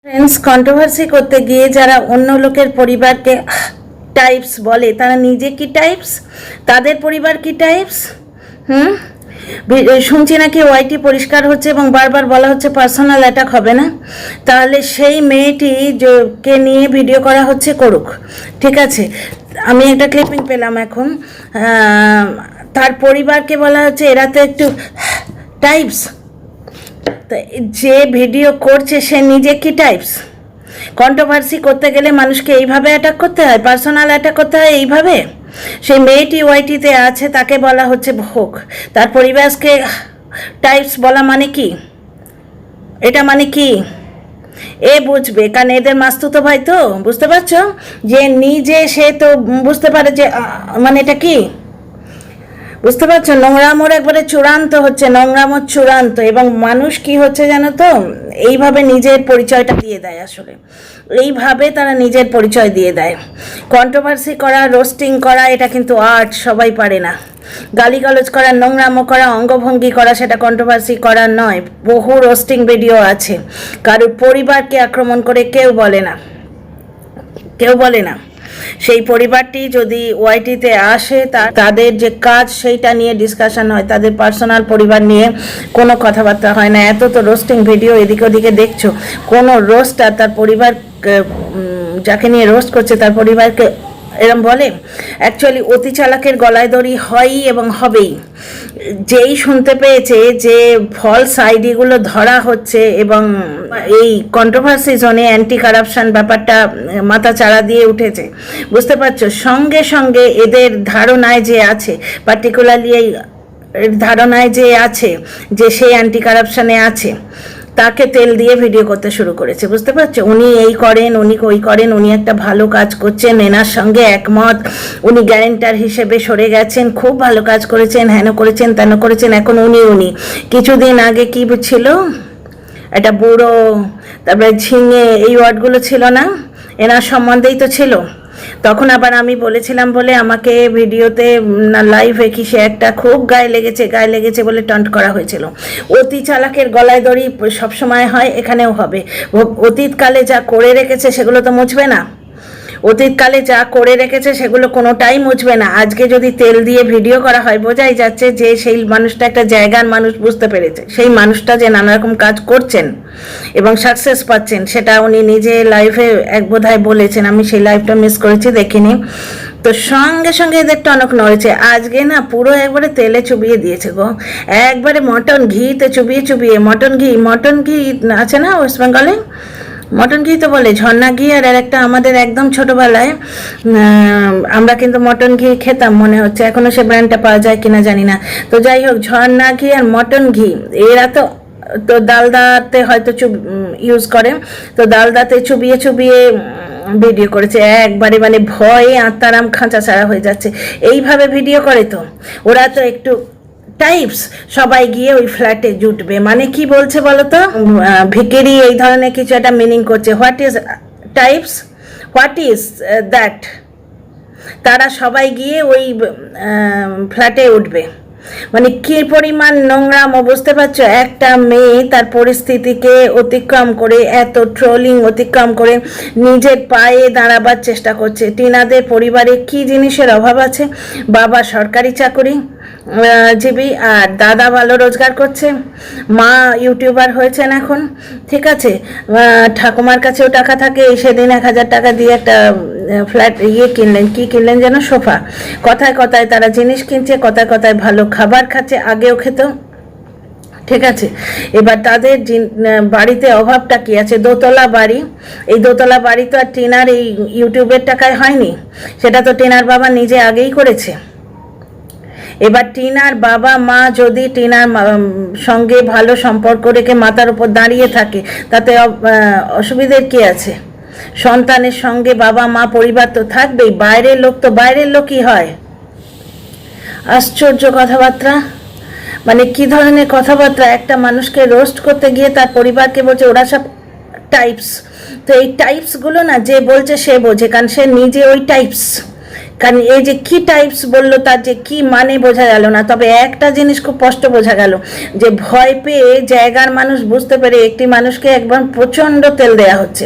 Friends, controversy করতে গিয়ে যারা অন্য লোকের পরিবারকে টাইপস বলে, তারা নিজে কি টাইপস, তাদের পরিবার কি টাইপস? শুনছি নাকি ওয়াইটি পরিষ্কার হচ্ছে এবং বারবার বলা হচ্ছে পার্সোনাল অ্যাটাক হবে না। তাহলে সেই মেয়েটি কে নিয়ে ভিডিও করা হচ্ছে করুক, ঠিক আছে। আমি একটা ক্লিপিং পেলাম এখন, তার পরিবারকে বলা হচ্ছে এরা তো একটু টাইপস। যে ভিডিও করছে সে নিজে কি টাইপস? কন্ট্রোভার্সি করতে গেলে মানুষকে এইভাবে অ্যাটাক করতে হয়, পার্সোনাল অ্যাটাক করতে হয় এইভাবে? সেই মেয়েটি ওয়াইটিতে আছে, তাকে বলা হচ্ছে ভোগ, তার পরিবারকে টাইপস বলা মানে কি? এটা মানে কি? এ বুঝবে, কারণ এদের মাস্তুতো ভাই তো, বুঝতে পারছো? যে নিজে সে তো বুঝতে পারে যে মানে এটা কি, বুঝতে পারছো? নোংরামোর একবারে চূড়ান্ত হচ্ছে, নোংরামোর চূড়ান্ত। এবং মানুষ কি হচ্ছে জানো তো, এইভাবে নিজের পরিচয়টা দিয়ে দেয়। আসলে এইভাবে তারা নিজের পরিচয় দিয়ে দেয়। কন্ট্রোভার্সি করা, রোস্টিং করা, এটা কিন্তু আর্ট, সবাই পারে না। গালিগালজ করা, নোংরামো করা, অঙ্গভঙ্গি করা, সেটা কন্ট্রোভার্সি করা নয়। বহু রোস্টিং ভিডিও আছে, কারোর পরিবারকে আক্রমণ করে কেউ বলে না, কেউ বলে না। সেই পরিবারটি যদি ওয়াইটিতে আসে, তাদের যে কাজ সেইটা নিয়ে ডিসকাশন হয়, তাদের পার্সোনাল পরিবার নিয়ে কোনো কথাবার্তা হয় না। এত তো রোস্টিং ভিডিও এদিকে ওদিকে দেখছো, কোনো রোস্টার তার পরিবার, যাকে নিয়ে রোস্ট করছে তার পরিবারকে এরম বলে? অ্যাকচুয়ালি অতি চালাকের গলায় দড়ি হয়ই এবং হবেই। যেই শুনতে পেয়েছে যে ফলস আইডিগুলো ধরা হচ্ছে এবং এই কন্ট্রোভার্সি জোনে অ্যান্টি কারাপশন ব্যাপারটা মাথা চাড়া দিয়ে উঠেছে, বুঝতে পারছো? সঙ্গে সঙ্গে এদের ধারণায় যে আছে, পার্টিকুলারলি এই ধারণায় যে আছে যে সে অ্যান্টি কারাপশনে আছে, তাকে তেল দিয়ে ভিডিও করতে শুরু করেছে, বুঝতে পারছো? উনি এই করেন, উনি ওই করেন, উনি একটা ভালো কাজ করছেন, এনার সঙ্গে একমত, উনি গ্যারেন্টার হিসেবে সরে গেছেন, খুব ভালো কাজ করেছেন, হেন করেছেন, তেন করেছেন। এখন উনি কিছুদিন আগে কি ছিল, একটা বুড়ো, তারপরে ঝিঙে, এই ওয়ার্ডগুলো ছিল না, এনার সম্বন্ধেই তো ছিল। তখন আবার আমি বলেছিলাম বলে আমাকে ভিডিওতে না লাইভে কি সে একটা খুব গায়ে লেগেছে বলে টন্ট করা হয়েছিল। অতি চালাকের গলায় দড়ি সবসময় হয়, এখানেও হবে। অতীতকালে যা করে রেখেছে সেগুলো তো মুছবে না, অতীতকালে যা করে রেখেছে সেগুলো কোনোটাই মুছবে না। আজকে যদি তেল দিয়ে ভিডিও করা হয়, বোঝাই যাচ্ছে যে সেই মানুষটা একটা জায়গার মানুষ, বুঝতে পেরেছে সেই মানুষটা যে নানা রকম কাজ করছেন এবং সাকসেস পাচ্ছেন, সেটা উনি নিজে লাইভে এক বোধহয় বলেছেন। আমি সেই লাইভটা মিস করেছি, দেখিনি। তো সঙ্গে সঙ্গে এদের টনক নড়েছে। আজকে না পুরো একবারে তেলে চুবিয়ে দিয়েছে গো, একবারে মটন ঘিতে চুবিয়ে মটন ঘি আছে না ওয়েস্ট বেঙ্গলে, মটন ঘি তো বলে, ঝর্ণা ঘি। আর একটা আমাদের একদম ছোটবেলায় আমরা কিন্তু মটন ঘি খেতাম, মনে হচ্ছে এখনো সে ব্র্যান্ডটা পাওয়া যায় কিনা জানি না। তো যাই হোক, ঝর্ণা ঘি আর মটন ঘি, এরা তো ডালদাতে হয়তো ইউজ করে, তো ডালদাতে চুবিয়ে ভিডিও করেছে। একবারে মানে ভয়ে আত্মারাম খাঁচা ছাড়া হয়ে যাচ্ছে। এইভাবে ভিডিও করে তো ওরা তো একটু টাইপস, সবাই গিয়ে ওই ফ্ল্যাটে জুটবে। মানে কি বলছে বলো তো, ভিকেরি এই ধরনের কিছু একটা মিনিং করছে। What is types, what is that? তারা সবাই গিয়ে ওই ফ্ল্যাটে উঠবে। মানে কি পরিমাণ নোংরাম, বুঝতে পারছো? একটা মেয়ে তার পরিস্থিতিকে অতিক্রম করে, এত ট্রোলিং অতিক্রম করে নিজের পায়ে দাঁড়াবার চেষ্টা করছে। টিনাদের পরিবারে কি জিনিসের অভাব আছে? বাবা সরকারি চাকরি জীবী আর দাদা ভালো রোজগার করছে, মা ইউটিউবার হয়েছেন এখন, ঠিক আছে। ঠাকুমার কাছেও টাকা থাকে, সেদিন 1000 টাকা দিয়ে একটা ফ্ল্যাট কিনলেন, কি কিনলেন যেন, সোফা। কথায় কথায় তারা জিনিস কিনছে, কথায় কথায় ভালো খাবার খাচ্ছে, আগেও খেত, ঠিক আছে। এবার তাদের বাড়িতে অভাবটা কি আছে? দোতলা বাড়ি। এই দোতলা বাড়ি তো আর টিনার এই ইউটিউবের টাকায় হয়নি, সেটা তো টিনার বাবা নিজে আগেই করেছে। এবার টিনার বাবা মা যদি টিনার সঙ্গে ভালো সম্পর্ক রেখে মাথার উপর দাঁড়িয়ে থাকে, তাতে অসুবিধের কি আছে? সন্তানের সঙ্গে বাবা মা পরিবার তো থাকবেই, বাইরের লোক তো বাইরের লোকই হয়। আশ্চর্য কথাবার্তা, মানে কি ধরনের কথাবার্তা! একটা মানুষকে রোস্ট করতে গিয়ে তার পরিবারকে বলছে ওরা সব টাইপস। তো এই টাইপসগুলো না যে বলছে সে বোঝে, কারণ সে নিজে ওই টাইপস। কারণ এই যে কি টাইপস বললো তার যে কি মানে বোঝা গেল না, তবে একটা জিনিস খুব স্পষ্ট বোঝা গেল যে ভয় পেয়ে জায়গার মানুষ বুঝতে পেরে একটি মানুষকে একবার প্রচণ্ড তেল দেয়া হচ্ছে,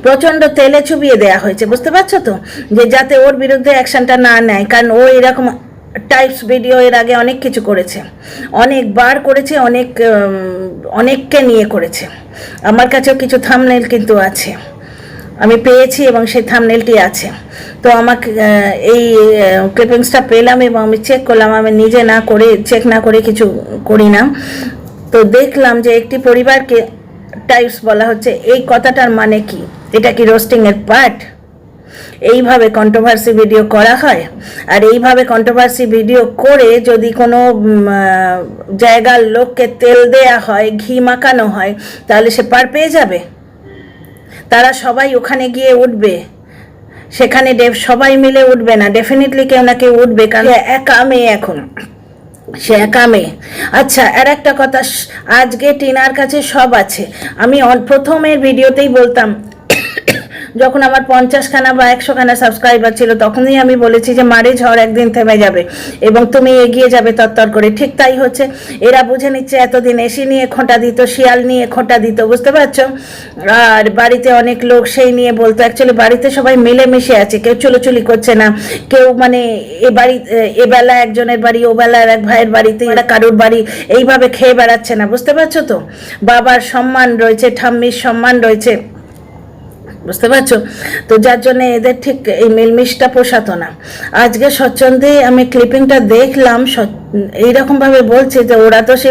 প্রচণ্ড তেলে চুবিয়ে দেয়া হয়েছে, বুঝতে পারছো তো, যে যাতে ওর বিরুদ্ধে অ্যাকশনটা না নেয়। কারণ ও এরকম টাইপস ভিডিও এর আগে অনেক কিছু করেছে, অনেকবার করেছে, অনেককে নিয়ে করেছে। আমার কাছেও কিছু থাম্বনেল কিন্তু আছে, আমি পেয়েছি এবং সেই থাম্বনেলটি আছে। তো আমাকে এই ক্লিপিংসটা পেলাম এবং আমি চেক করলাম, আমি নিজে না করে চেক না করে কিছু করি না। তো দেখলাম যে একটি পরিবারকে টাইপস বলা হচ্ছে, এই কথাটার মানে কি? এটা কি রোস্টিংয়ের পার্ট? এইভাবে কন্ট্রোভার্সি ভিডিও করা হয়? আর এইভাবে কন্ট্রোভার্সি ভিডিও করে যদি কোনো জায়গার লোককে তেল দেয়া হয়, ঘি মাখানো হয়, তাহলে সে পার পেয়ে যাবে? তারা সবাই ওখানে গিয়ে উঠবে, সেখানে সবাই মিলে উঠবে না, ডেফিনেটলি কেউ না কেউ উঠবে, কারণ একা মেয়ে, এখন সে একা মেয়ে। আচ্ছা, আর একটা কথা, আজকে টিনার কাছে সব আছে। আমি প্রথমের ভিডিওতেই বলতাম, যখন আমার 50খানা বা 100খানা সাবস্ক্রাইবার ছিল, তখনই আমি বলেছি যে মারে ঝড় একদিন থেমে যাবে এবং তুমি এগিয়ে যাবে তত্তর করে। ঠিক তাই হচ্ছে। এরা বুঝে নিচ্ছে এতদিন এসি নিয়ে খোঁটা দিত, শিয়াল নিয়ে খোঁটা দিত, বুঝতে পারছো? আর বাড়িতে অনেক লোক সেই নিয়ে বলতো। অ্যাকচুয়ালি বাড়িতে সবাই মিলেমিশে আছে, কেউ চুলোচুলি করছে না, কেউ মানে এবেলা একজনের বাড়ি, ও বেলা এক ভাইয়ের বাড়িতে, এরা কারোর বাড়ি এইভাবে খেয়ে বেড়াচ্ছে না, বুঝতে পারছো তো? বাবার সম্মান রয়েছে, ঠাম্মির সম্মান রয়েছে, বুঝতে পারছো? তো যার জন্য এদের ঠিক এই মিলমিশটা পোষাতো না। আজকে স্বচ্ছন্দে আমি ক্লিপিংটা দেখলাম, এইরকমভাবে বলছে যে ওরা তো সে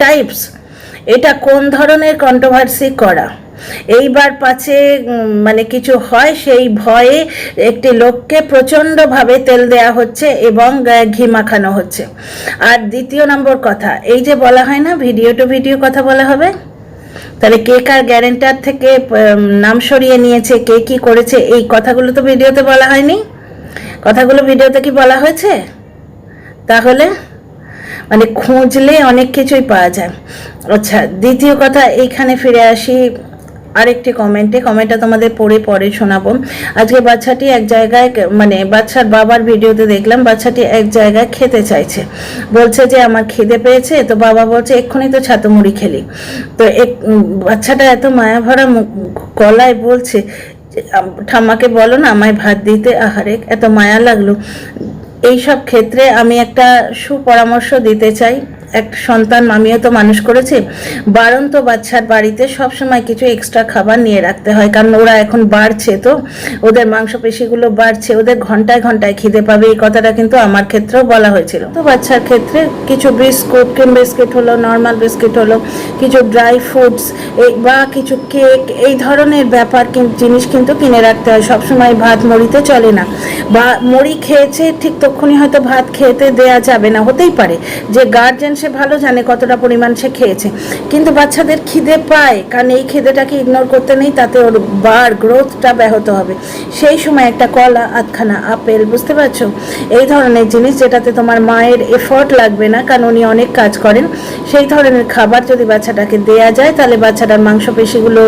টাইপস। এটা কোন ধরনের কন্ট্রোভার্সি করা? এইবার পাছে মানে কিছু হয় সেই ভয়ে একটি লোককে প্রচণ্ডভাবে তেল দেয়া হচ্ছে এবং ঘি মাখানো হচ্ছে। আর দ্বিতীয় নম্বর কথা, এই যে বলা হয় না ভিডিও টু ভিডিও কথা বলা হবে, তাহলে কে কার গ্যারেন্টার থেকে নাম সরিয়ে নিয়েছে, কে কি করেছে, এই কথাগুলো তো ভিডিওতে বলা হয়নি। কথাগুলো ভিডিওতে কি বলা হয়েছে? তাহলে মানে খুঁজলে অনেক কিছুই পাওয়া যায়। আচ্ছা, দ্বিতীয় কথা, এইখানে ফিরে আসি আরেকটি কমেন্টটা তোমাদের পরে শোনাবো। আজকে বাচ্চাটি এক জায়গায়, মানে বাচ্চার বাবার ভিডিওতে দেখলাম বাচ্চাটি এক জায়গায় খেতে চাইছে, বলছে যে আমার খিদে পেয়েছে। তো বাবা বলছে এক্ষুনি তো ছাতু মুড়ি খেলি। তো বাচ্চাটা এত মায়া ভরা গলায় বলছে, ঠাম্মাকে বলো না আমায় ভাত দিতে। আহারে, এত মায়া লাগলো। এইসব ক্ষেত্রে আমি একটা সুপরামর্শ দিতে চাই। এক সন্তান আমিও তো মানুষ করেছি, বাড়ন্ত বাচ্চার বাড়িতে সবসময় কিছু এক্সট্রা খাবার নিয়ে রাখতে হয়, কারণ ওরা এখন বাড়ছে, তো ওদের মাংসপেশিগুলো বাড়ছে, ওদের ঘন্টায় ঘন্টায় খিদে পাবে। এই কথাটা কিন্তু আমার ক্ষেত্রেও বলা হয়েছিল। তো বাচ্চার ক্ষেত্রে কিছু বিস্কুট, ক্রিম বিস্কিট হলো, নর্মাল বিস্কিট হলো, কিছু ড্রাই ফ্রুটস বা কিছু কেক, এই ধরনের ব্যাপার জিনিস কিন্তু কিনে রাখতে হয়। সবসময় ভাত মুড়িতে চলে না, বা মুড়ি খেয়েছে ঠিক তখনই হয়তো ভাত খেতে দেয়া যাবে না, হতেই পারে যে গার্জেন সে ভালো জানে কতটা পরিমাণ সে খেয়েছে, কিন্তু বাচ্চাদের খিদে পায়, কারণ এই খিদেটাকে ইগনোর করতে নেই, তাতে ওর গ্রোথটা ব্যাহত হবে। সেই সময় একটা কলা, আধখানা আপেল, বুঝতে পারছো, এই ধরনের জিনিস যেটাতে তোমার মায়ের এফোর্ট লাগবে না, কারণ উনি অনেক কাজ করেন, সেই ধরনের খাবার যদি বাচ্চাটাকে দেয়া যায়, তাহলে বাচ্চাটার মাংসপেশিগুলো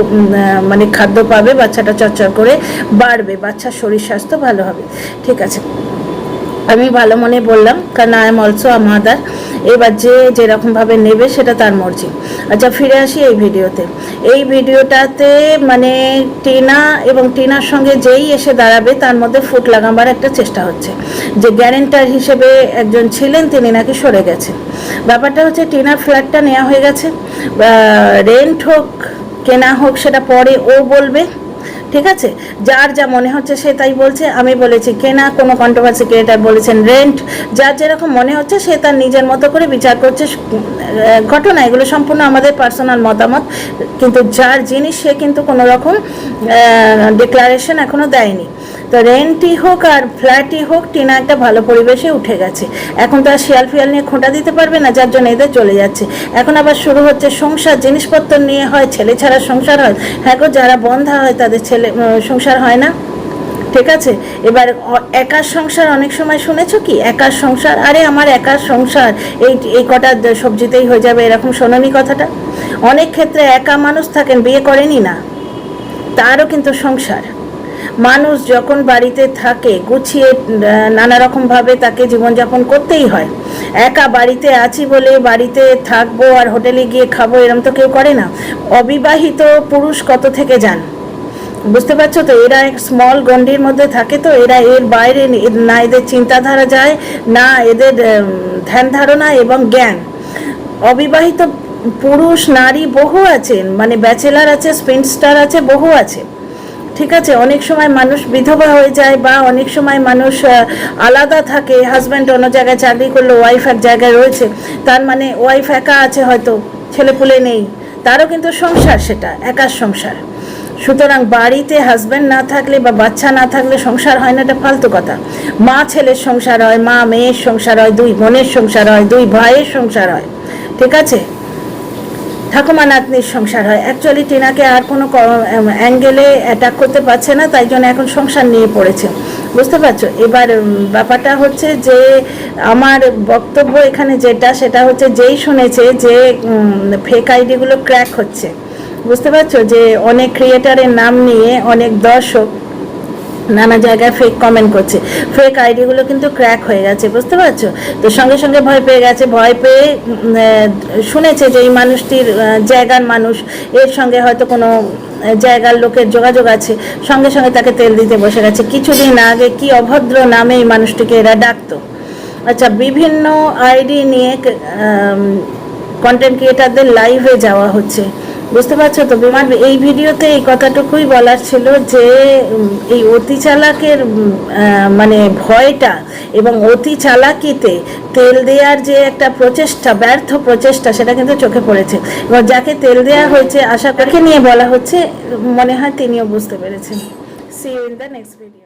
মানে খাদ্য পাবে, বাচ্চাটা চচ্চর করে বাড়বে, বাচ্চার শরীর স্বাস্থ্য ভালো হবে। ঠিক আছে, আমি ভালো মনে বললাম, কারণ I am also a mother. এবার যে যেরকমভাবে নেবে সেটা তার মর্জি। আচ্ছা, ফিরে আসি এই ভিডিওতে। এই ভিডিওটাতে মানে টিনা এবং টিনার সঙ্গে যেই এসে দাঁড়াবে তার মধ্যে ফুট লাগাবার একটা চেষ্টা হচ্ছে, যে গ্যারেন্টার হিসেবে একজন ছিলেন, তিনি নাকি সরে গেছেন। ব্যাপারটা হচ্ছে টিনার ফ্ল্যাটটা নেওয়া হয়ে গেছে, রেন্ট হোক কেনা হোক সেটা পরে ও বলবে, ঠিক আছে? যার যা মনে হচ্ছে সে তাই বলছে। আমি বলেছি কেনা, কোনো কন্ট্রোভার্সি ক্রিয়েটার বলেছেন রেন্ট, যার যেরকম মনে হচ্ছে সে তার নিজের মতো করে বিচার করছে ঘটনা। এগুলো সম্পূর্ণ আমাদের পার্সোনাল মতামত, কিন্তু যার জিনিস সে কিন্তু কোনো রকম ডিক্লারেশন এখনো দেয়নি। তো রেন্টই হোক আর ফ্ল্যাটই হোক, টিনা একটা ভালো পরিবেশে উঠে গেছে। এখন তো আর শিয়াল ফিয়াল নিয়ে খোঁটা দিতে পারবে না, যার জন্য এদের চলে যাচ্ছে। এখন আবার শুরু হচ্ছে সংসার, জিনিসপত্র নিয়ে হয়, ছেলে ছাড়া সংসার হয়। হ্যাঁ গো, যারা বন্ধা হয় তাদের ছেলে সংসার হয় না, ঠিক আছে? এবার একার সংসার অনেক সময় শুনেছো কি, একার সংসার, আরে আমার একার সংসার এই কটা সবজিতেই হয়ে যাবে, এরকম শোনোনি কথাটা? অনেক ক্ষেত্রে একা মানুষ থাকেন, বিয়ে করেনি না, তারও কিন্তু সংসার, মানুষ যখন বাড়িতে থাকে গুছিয়ে নানা রকমভাবে তাকে জীবনযাপন করতেই হয়। একা বাড়িতে আছি বলে বাড়িতে থাকবো আর হোটেলে গিয়ে খাবো এরম তো কেউ করে না। অবিবাহিত পুরুষ কত থেকে যান, বুঝতে পারছো তো? এরা এক স্মল গণ্ডির মধ্যে থাকে, তো এরা এর বাইরে না এদের চিন্তাধারা যায়, না এদের ধ্যান ধারণা এবং জ্ঞান। অবিবাহিত পুরুষ নারী বহু আছেন, মানে ব্যাচেলার আছে, স্পিনস্টার আছে, বহু আছে, ঠিক আছে? অনেক সময় মানুষ বিধবা হয়ে যায়, বা অনেক সময় মানুষ আলাদা থাকে, হাজব্যান্ড অন্য জায়গায় চাকরি করলো, ওয়াইফ এক জায়গায় রয়েছে, তার মানে ওয়াইফ একা আছে, হয়তো ছেলেপুলে নেই, তারও কিন্তু সংসার, সেটা একার সংসার। সুতরাং বাড়িতে হাজব্যান্ড না থাকলে বা বাচ্চা না থাকলে সংসার হয় না, এটা ফালতু কথা। মা ছেলের সংসার হয়, মা মেয়ের সংসার হয়, দুই বোনের সংসার হয়, দুই ভাইয়ের সংসার হয়, ঠিক আছে? ঠাকুমা নাতনির সংসার হয়। অ্যাকচুয়ালি টিনাকে আর কোনো অ্যাঙ্গেলে অ্যাটাক করতে পারছে না, তাই জন্য এখন সংসার নিয়ে পড়েছে, বুঝতে পারছো? এবার ব্যাপারটা হচ্ছে যে আমার বক্তব্য এখানে যেটা, সেটা হচ্ছে যেই শুনেছে যে ফেক আইডিগুলো ক্র্যাক হচ্ছে, বুঝতে পারছো? যে অনেক ক্রিয়েটারের নাম নিয়ে অনেক দর্শক নানা জায়গায় ফেক কমেন্ট করছে, ফেক আইডিগুলো কিন্তু ক্র্যাক হয়ে গেছে, বুঝতে পারছো? তো সঙ্গে সঙ্গে ভয় পেয়ে গেছে, ভয় পেয়ে শুনেছে যে এই মানুষটির জায়গার মানুষ, এর সঙ্গে হয়তো কোনো জায়গার লোকের যোগাযোগ আছে, সঙ্গে সঙ্গে তাকে তেল দিতে বসে গেছে। কিছুদিন আগে কি অভদ্র নামে এই মানুষটিকে এরা ডাকতো। আচ্ছা, বিভিন্ন আইডি নিয়ে কন্টেন্ট ক্রিয়েটারদের লাইভে যাওয়া হচ্ছে, বুঝতে পারছো তো? বিমান, এই ভিডিওতে এই কথাটুকুই বলার ছিল যে এই অতি চালাকের মানে ভয়টা এবং অতি চালাকিতে তেল দেওয়ার যে একটা প্রচেষ্টা, ব্যর্থ প্রচেষ্টা, সেটা কিন্তু চোখে পড়েছে। এবং যাকে তেল দেওয়া হয়েছে, আশা করি নিয়ে বলা হচ্ছে, মনে হয় তিনিও বুঝতে পেরেছেন। See you in the next video.